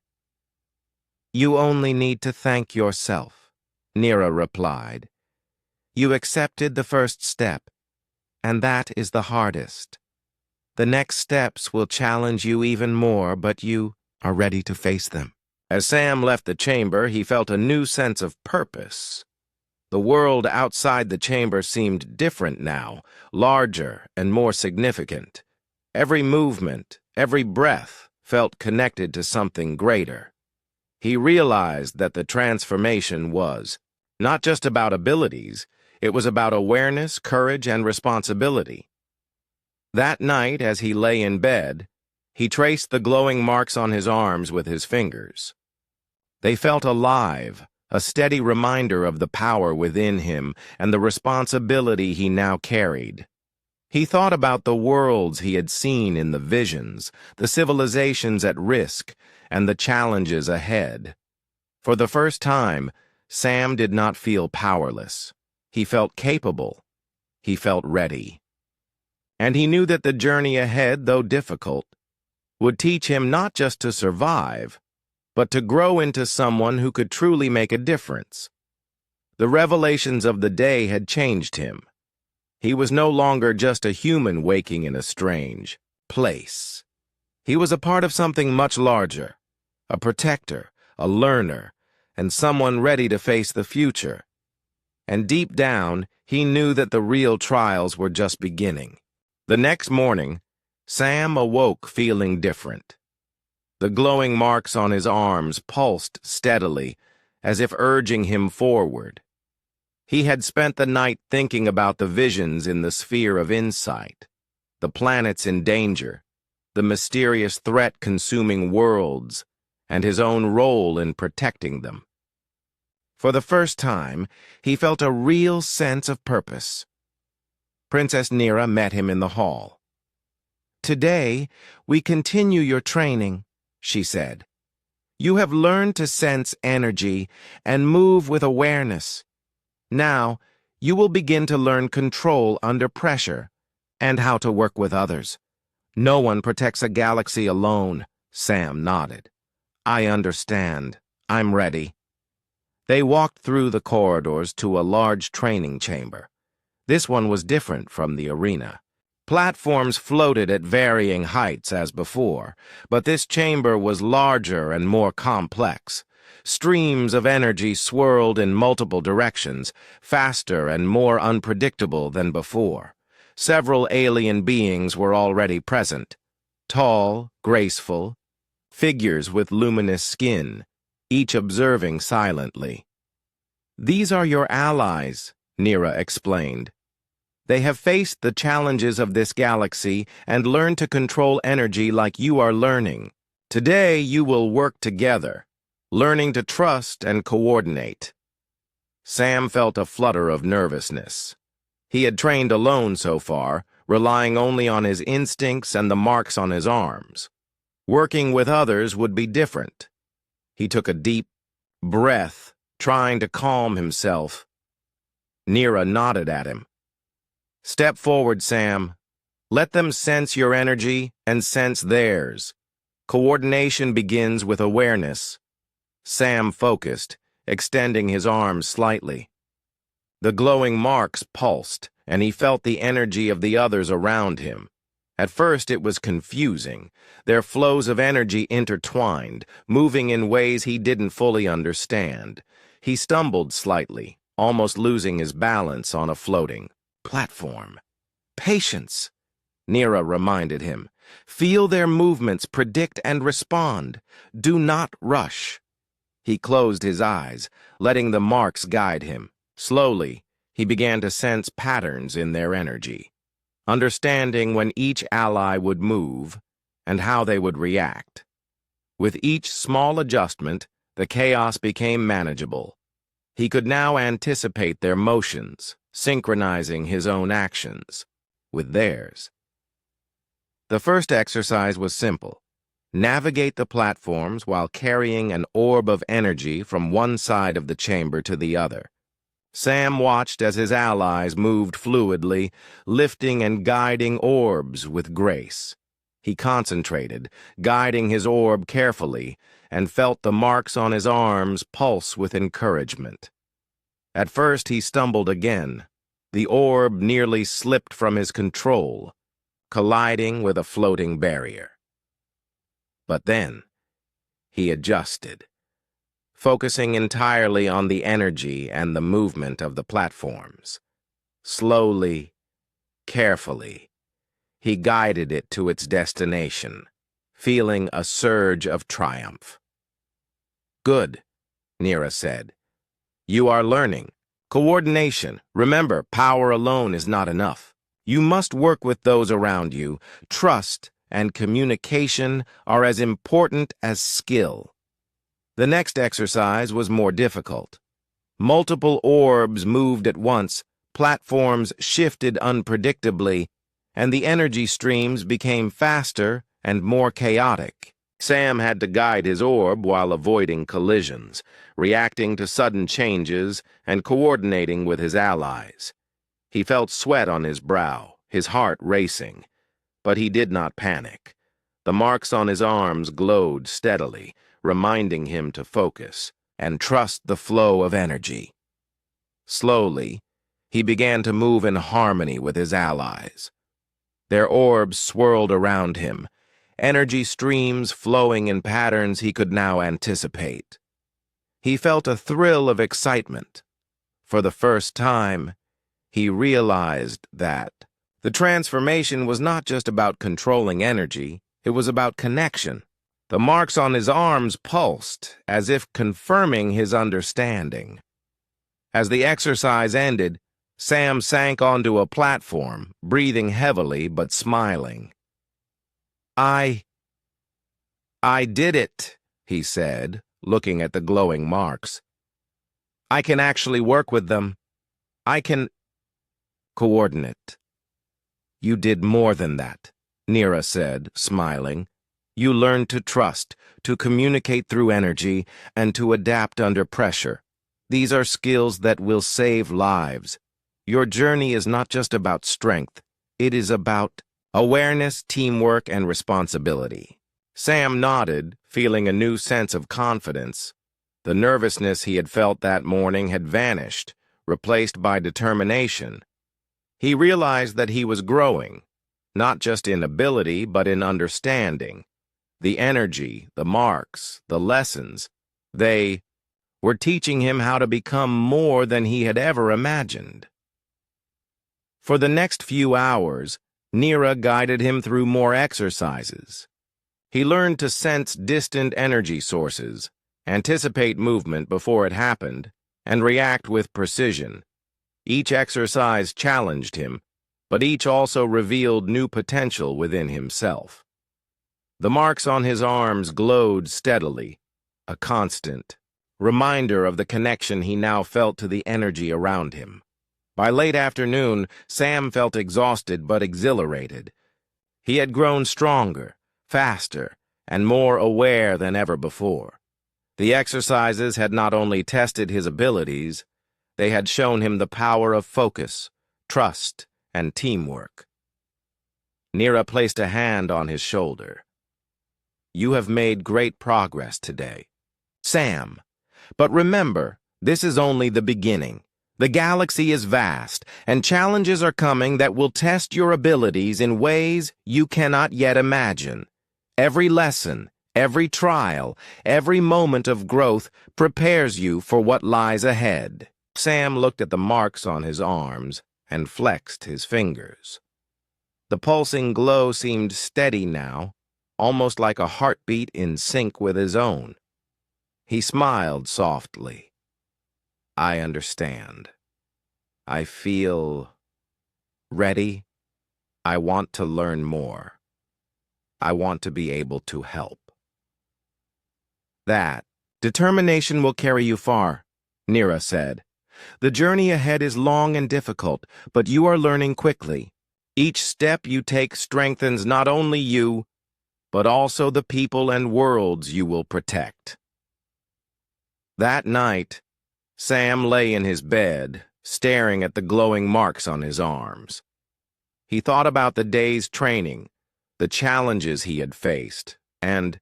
"You only need to thank yourself," Nira replied. "You accepted the first step, and that is the hardest. The next steps will challenge you even more, but you are ready to face them." As Sam left the chamber, he felt a new sense of purpose. The world outside the chamber seemed different now, larger and more significant. Every movement, every breath felt connected to something greater. He realized that the transformation was not just about abilities, it was about awareness, courage, and responsibility. That night, as he lay in bed, he traced the glowing marks on his arms with his fingers. They felt alive, a steady reminder of the power within him and the responsibility he now carried. He thought about the worlds he had seen in the visions, the civilizations at risk, and the challenges ahead. For the first time, Sam did not feel powerless. He felt capable. He felt ready. And he knew that the journey ahead, though difficult, would teach him not just to survive, but to grow into someone who could truly make a difference. The revelations of the day had changed him. He was no longer just a human waking in a strange place. He was a part of something much larger, a protector, a learner, and someone ready to face the future. And deep down, he knew that the real trials were just beginning. The next morning, Sam awoke feeling different. The glowing marks on his arms pulsed steadily, as if urging him forward. He had spent the night thinking about the visions in the sphere of insight, the planets in danger, the mysterious threat consuming worlds, and his own role in protecting them. For the first time, he felt a real sense of purpose. Princess Nira met him in the hall. "Today, we continue your training," she said. "You have learned to sense energy and move with awareness. Now, you will begin to learn control under pressure and how to work with others. No one protects a galaxy alone." Sam nodded. "I understand. I'm ready." They walked through the corridors to a large training chamber. This one was different from the arena. Platforms floated at varying heights as before, but this chamber was larger and more complex. Streams of energy swirled in multiple directions, faster and more unpredictable than before. Several alien beings were already present. Tall, graceful, figures with luminous skin, each observing silently. "These are your allies," Nira explained. "They have faced the challenges of this galaxy and learned to control energy like you are learning. Today you will work together, learning to trust and coordinate." Sam felt a flutter of nervousness. He had trained alone so far, relying only on his instincts and the marks on his arms. Working with others would be different. He took a deep breath, trying to calm himself. Nira nodded at him. "Step forward, Sam. Let them sense your energy and sense theirs. Coordination begins with awareness." Sam focused, extending his arms slightly. The glowing marks pulsed, and he felt the energy of the others around him. At first it was confusing. Their flows of energy intertwined, moving in ways he didn't fully understand. He stumbled slightly, almost losing his balance on a floating platform. "Patience," Nira reminded him. "Feel their movements, predict and respond. Do not rush." He closed his eyes, letting the marks guide him. Slowly, he began to sense patterns in their energy, understanding when each ally would move and how they would react. With each small adjustment, the chaos became manageable. He could now anticipate their motions, synchronizing his own actions with theirs. The first exercise was simple. Navigate the platforms while carrying an orb of energy from one side of the chamber to the other. Sam watched as his allies moved fluidly, lifting and guiding orbs with grace. He concentrated, guiding his orb carefully, and felt the marks on his arms pulse with encouragement. At first he stumbled again. The orb nearly slipped from his control, colliding with a floating barrier. But then, he adjusted, focusing entirely on the energy and the movement of the platforms. Slowly, carefully, he guided it to its destination, feeling a surge of triumph. "Good," Nira said. "You are learning. Coordination. Remember, power alone is not enough. You must work with those around you. Trust and communication are as important as skill." The next exercise was more difficult. Multiple orbs moved at once, platforms shifted unpredictably, and the energy streams became faster and more chaotic. Sam had to guide his orb while avoiding collisions, reacting to sudden changes and coordinating with his allies. He felt sweat on his brow, his heart racing, but he did not panic. The marks on his arms glowed steadily, reminding him to focus and trust the flow of energy. Slowly, he began to move in harmony with his allies. Their orbs swirled around him, energy streams flowing in patterns he could now anticipate. He felt a thrill of excitement. For the first time, he realized that the transformation was not just about controlling energy, it was about connection. The marks on his arms pulsed, as if confirming his understanding. As the exercise ended, Sam sank onto a platform, breathing heavily but smiling. I did it," he said, looking at the glowing marks. "I can actually work with them. I can coordinate." "You did more than that," Nira said, smiling. "You learned to trust, to communicate through energy, and to adapt under pressure. These are skills that will save lives. Your journey is not just about strength. It is about awareness, teamwork, and responsibility." Sam nodded, feeling a new sense of confidence. The nervousness he had felt that morning had vanished, replaced by determination. He realized that he was growing, not just in ability, but in understanding. The energy, the marks, the lessons, they were teaching him how to become more than he had ever imagined. For the next few hours, Nira guided him through more exercises. He learned to sense distant energy sources, anticipate movement before it happened, and react with precision. Each exercise challenged him, but each also revealed new potential within himself. The marks on his arms glowed steadily, a constant reminder of the connection he now felt to the energy around him. By late afternoon, Sam felt exhausted but exhilarated. He had grown stronger, faster, and more aware than ever before. The exercises had not only tested his abilities, they had shown him the power of focus, trust, and teamwork. Nira placed a hand on his shoulder. "You have made great progress today, Sam. But remember, this is only the beginning. The galaxy is vast, and challenges are coming that will test your abilities in ways you cannot yet imagine. Every lesson, every trial, every moment of growth prepares you for what lies ahead." Sam looked at the marks on his arms and flexed his fingers. The pulsing glow seemed steady now, almost like a heartbeat in sync with his own. He smiled softly. "I understand. I feel ready. I want to learn more. I want to be able to help." That determination will carry you far. Nira said. The journey ahead is long and difficult, but you are learning quickly. Each step you take strengthens not only you, but also the people and worlds you will protect. That night, Sam lay in his bed, staring at the glowing marks on his arms. He thought about the day's training, the challenges he had faced, and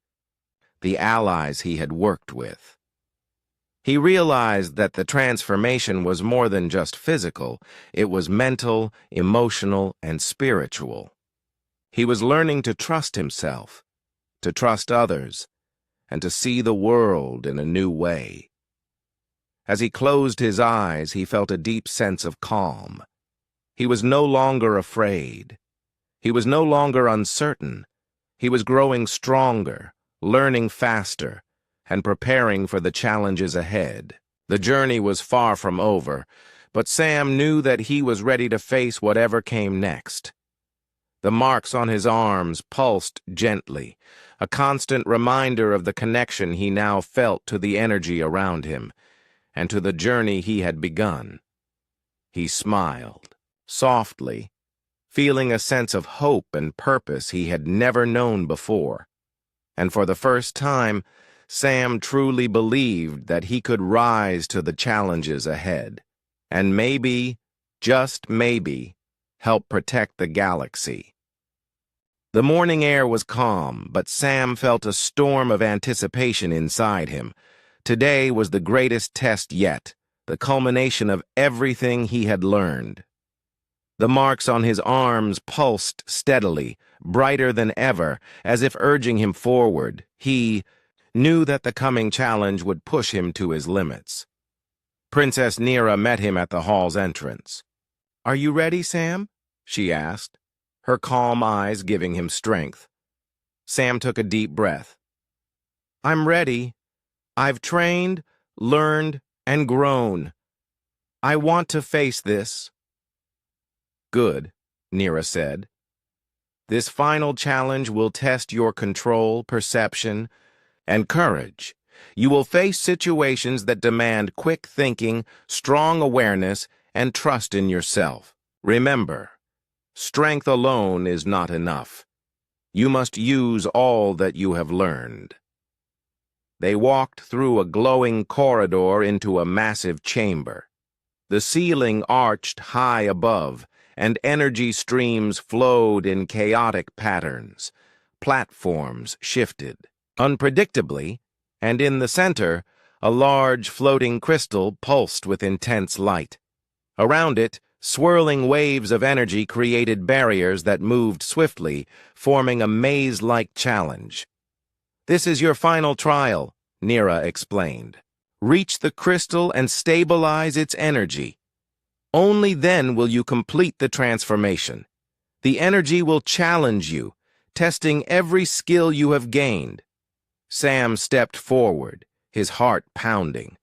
the allies he had worked with. He realized that the transformation was more than just physical, it was mental, emotional, and spiritual. He was learning to trust himself, to trust others, and to see the world in a new way. As he closed his eyes, he felt a deep sense of calm. He was no longer afraid. He was no longer uncertain. He was growing stronger, learning faster, and preparing for the challenges ahead. The journey was far from over, but Sam knew that he was ready to face whatever came next. The marks on his arms pulsed gently, a constant reminder of the connection he now felt to the energy around him, and to the journey he had begun. He smiled, softly, feeling a sense of hope and purpose he had never known before. And for the first time, Sam truly believed that he could rise to the challenges ahead, and maybe, just maybe, help protect the galaxy. The morning air was calm, but Sam felt a storm of anticipation inside him. Today was the greatest test yet, the culmination of everything he had learned. The marks on his arms pulsed steadily, brighter than ever, as if urging him forward. He knew that the coming challenge would push him to his limits. Princess Nira met him at the hall's entrance. "Are you ready, Sam?" she asked, her calm eyes giving him strength. Sam took a deep breath. "I'm ready. I've trained, learned, and grown. I want to face this." "Good," Nira said. "This final challenge will test your control, perception, and courage. You will face situations that demand quick thinking, strong awareness, and trust in yourself. Remember, strength alone is not enough. You must use all that you have learned." They walked through a glowing corridor into a massive chamber. The ceiling arched high above, and energy streams flowed in chaotic patterns. Platforms shifted unpredictably, and in the center, a large floating crystal pulsed with intense light. Around it, swirling waves of energy created barriers that moved swiftly, forming a maze-like challenge. "This is your final trial," Nira explained. "Reach the crystal and stabilize its energy. Only then will you complete the transformation. The energy will challenge you, testing every skill you have gained." Sam stepped forward, his heart pounding.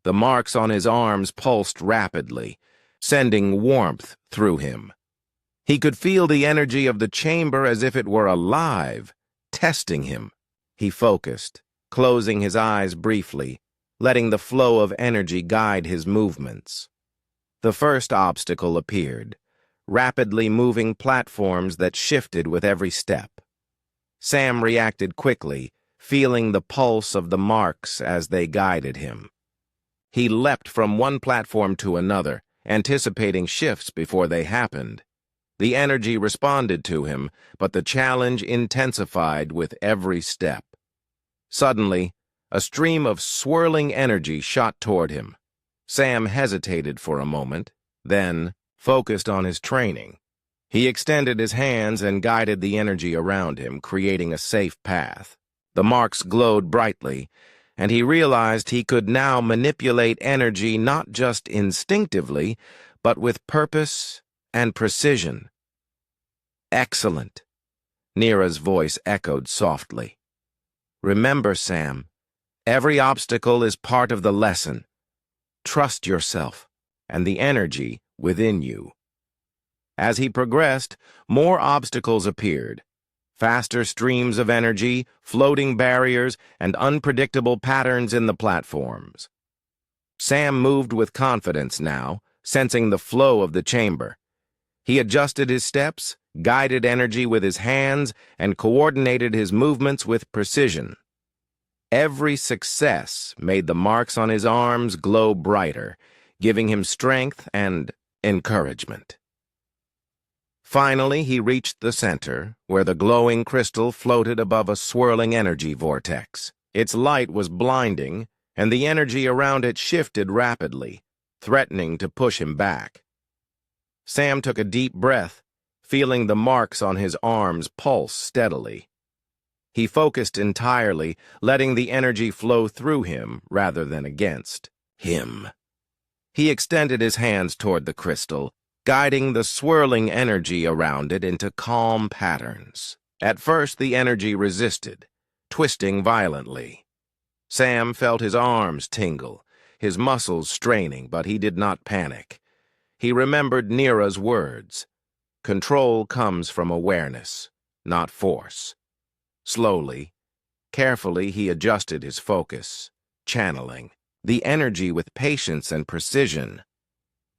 The marks on his arms pulsed rapidly, sending warmth through him. He could feel the energy of the chamber as if it were alive, testing him. He focused, closing his eyes briefly, letting the flow of energy guide his movements. The first obstacle appeared, rapidly moving platforms that shifted with every step. Sam reacted quickly, feeling the pulse of the marks as they guided him. He leapt from one platform to another, anticipating shifts before they happened. The energy responded to him, but the challenge intensified with every step. Suddenly, a stream of swirling energy shot toward him. Sam hesitated for a moment, then focused on his training. He extended his hands and guided the energy around him, creating a safe path. The marks glowed brightly, and he realized he could now manipulate energy not just instinctively, but with purpose and precision. "Excellent," Nira's voice echoed softly. "Remember, Sam, every obstacle is part of the lesson. Trust yourself and the energy within you." As he progressed, more obstacles appeared. Faster streams of energy, floating barriers, and unpredictable patterns in the platforms. Sam moved with confidence now, sensing the flow of the chamber. He adjusted his steps, guided energy with his hands, and coordinated his movements with precision. Every success made the marks on his arms glow brighter, giving him strength and encouragement. Finally, he reached the center, where the glowing crystal floated above a swirling energy vortex. Its light was blinding, and the energy around it shifted rapidly, threatening to push him back. Sam took a deep breath, feeling the marks on his arms pulse steadily. He focused entirely, letting the energy flow through him rather than against him. He extended his hands toward the crystal, guiding the swirling energy around it into calm patterns. At first, the energy resisted, twisting violently. Sam felt his arms tingle, his muscles straining, but he did not panic. He remembered Nira's words. Control comes from awareness, not force. Slowly, carefully, he adjusted his focus, channeling the energy with patience and precision.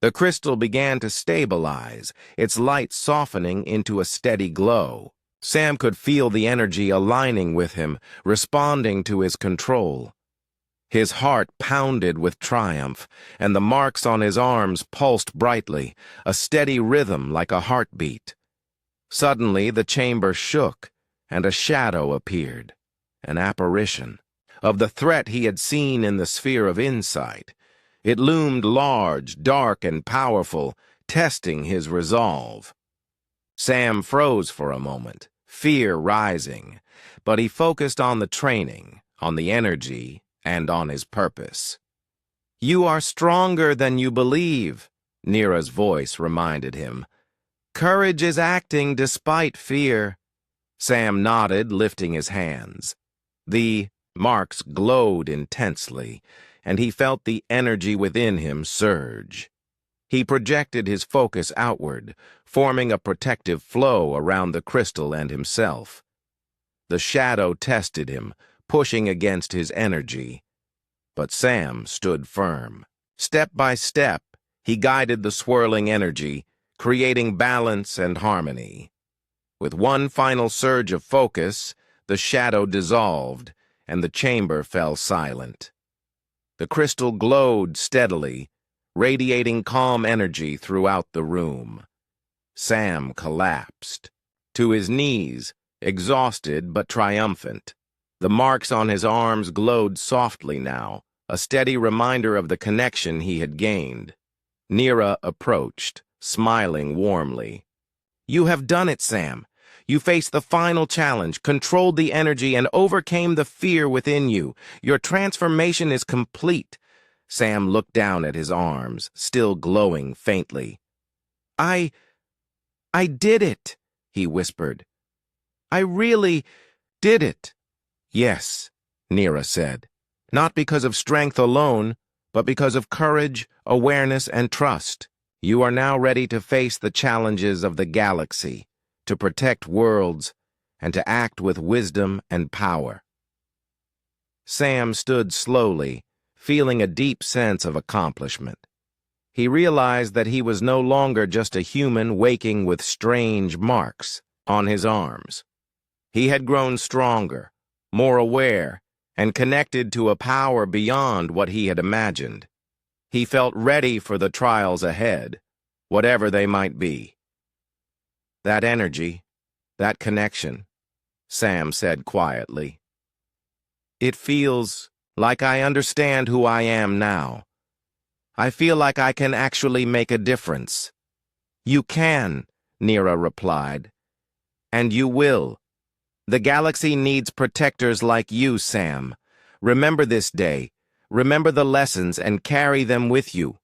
The crystal began to stabilize, its light softening into a steady glow. Sam could feel the energy aligning with him, responding to his control. His heart pounded with triumph, and the marks on his arms pulsed brightly, a steady rhythm like a heartbeat. Suddenly, the chamber shook, and a shadow appeared, an apparition of the threat he had seen in the sphere of insight. It loomed large, dark, and powerful, testing his resolve. Sam froze for a moment, fear rising, but he focused on the training, on the energy, and on his purpose. "You are stronger than you believe," Nira's voice reminded him. "Courage is acting despite fear." Sam nodded, lifting his hands. The marks glowed intensely, and he felt the energy within him surge. He projected his focus outward, forming a protective flow around the crystal and himself. The shadow tested him, pushing against his energy. But Sam stood firm. Step by step, he guided the swirling energy, creating balance and harmony. With one final surge of focus, the shadow dissolved, and the chamber fell silent. The crystal glowed steadily, radiating calm energy throughout the room. Sam collapsed. To his knees, exhausted but triumphant. The marks on his arms glowed softly now, a steady reminder of the connection he had gained. Nira approached, smiling warmly. "You have done it, Sam. You faced the final challenge, controlled the energy, and overcame the fear within you. Your transformation is complete." Sam looked down at his arms, still glowing faintly. I did it," he whispered. "I really did it." "Yes," Nira said. "Not because of strength alone, but because of courage, awareness, and trust. You are now ready to face the challenges of the galaxy, to protect worlds, and to act with wisdom and power." Sam stood slowly, feeling a deep sense of accomplishment. He realized that he was no longer just a human waking with strange marks on his arms. He had grown stronger, more aware, and connected to a power beyond what he had imagined. He felt ready for the trials ahead, whatever they might be. "That energy, that connection," Sam said quietly. "It feels like I understand who I am now. I feel like I can actually make a difference." "You can," Nira replied. "And you will. The galaxy needs protectors like you, Sam. Remember this day. Remember the lessons and carry them with you.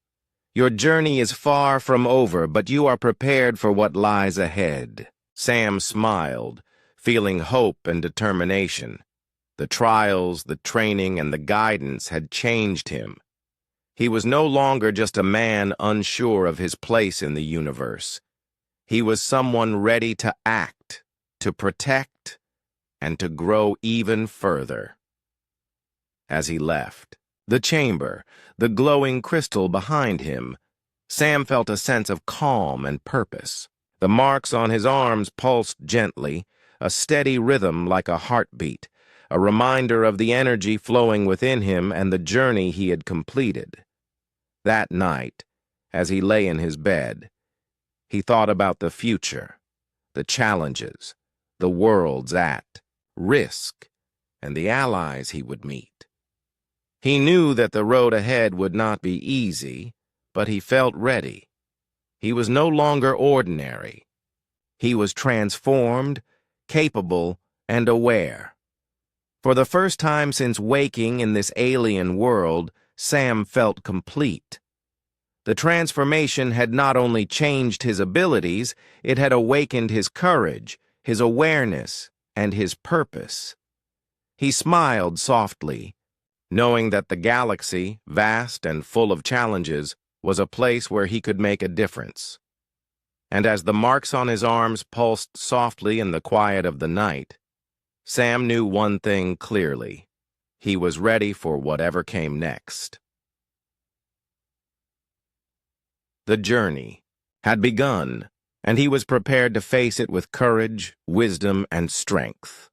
Your journey is far from over, but you are prepared for what lies ahead." Sam smiled, feeling hope and determination. The trials, the training, and the guidance had changed him. He was no longer just a man unsure of his place in the universe. He was someone ready to act, to protect, and to grow even further. As he left, The chamber, the glowing crystal behind him, Sam felt a sense of calm and purpose. The marks on his arms pulsed gently, a steady rhythm like a heartbeat, a reminder of the energy flowing within him and the journey he had completed. That night, as he lay in his bed, he thought about the future, the challenges, the worlds at risk, and the allies he would meet. He knew that the road ahead would not be easy, but he felt ready. He was no longer ordinary. He was transformed, capable, and aware. For the first time since waking in this alien world, Sam felt complete. The transformation had not only changed his abilities, it had awakened his courage, his awareness, and his purpose. He smiled softly, knowing that the galaxy, vast and full of challenges, was a place where he could make a difference. And as the marks on his arms pulsed softly in the quiet of the night, Sam knew one thing clearly. He was ready for whatever came next. The journey had begun, and he was prepared to face it with courage, wisdom, and strength.